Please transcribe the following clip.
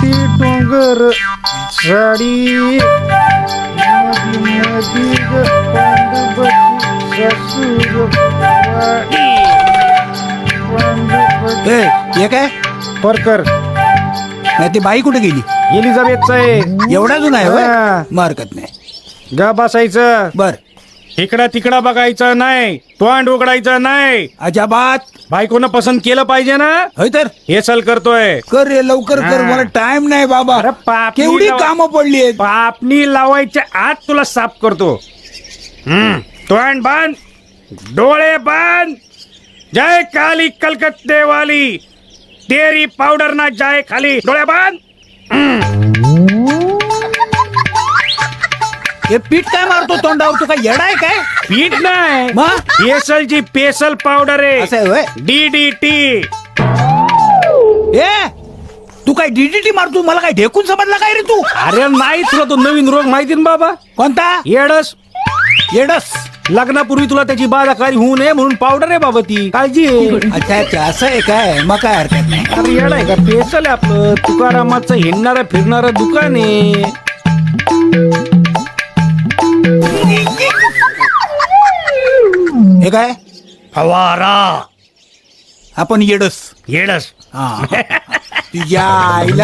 किती डोंगर झाडी नदी ग पांडुपती सासूरवाडी. ए, हे काय परकर नाही ती बाई कुठे गेली? एलिझाबेथचा आहे. एवढा जुना आहे होय? हा. मग हरकत नाही. गा बसायचं, बर, इकडा तिकडा बघायचं नाही, तोंड उघडायचं नाही. अजाबात. बायकोनं पसंत केलं पाहिजे ना. होय तर हे चल करतोय. कर रे, लवकर कर, हा. मला टाइम नाही बाबा. अरे पापणी केवढी लाव- कामं पडली आहेत. पापणी लावायच्या आत तुला साफ करतो. तोंड बांध, डोळे बांध. जय काली कलकत्ते वाली, तेरी पावडर ना जाय खाली. डोळे बांध. हे पीठ काय मारतो तोंडावर? तू काय येडा आहे काय? पीठ नाही, मग? पेसलची पेसल पावडर असं आहे. आहे होय? DDT. ए, तू काय डीडीटी मारतो? मला काय ढेकून समजला काय रे तू? अरे नाही, तुला तो नवीन रोग माहिती ना बाबा, कोणता? येडस. येडस. लग्नापूर्वी तुला त्याची बाधाकारी होऊ नये म्हणून पावडर आहे बाबा, ती काळजी आहे. अच्छा अच्छा, असं आहे काय? मग काय हरकत नाही. अरे येड आहे का? पेसल आहे आपलं तुकारामाचं हिंडणारा फिरणारा दुकान आहे. हे काय? फवारा. आपण येडस. येडस. हा. तुझ्या आईला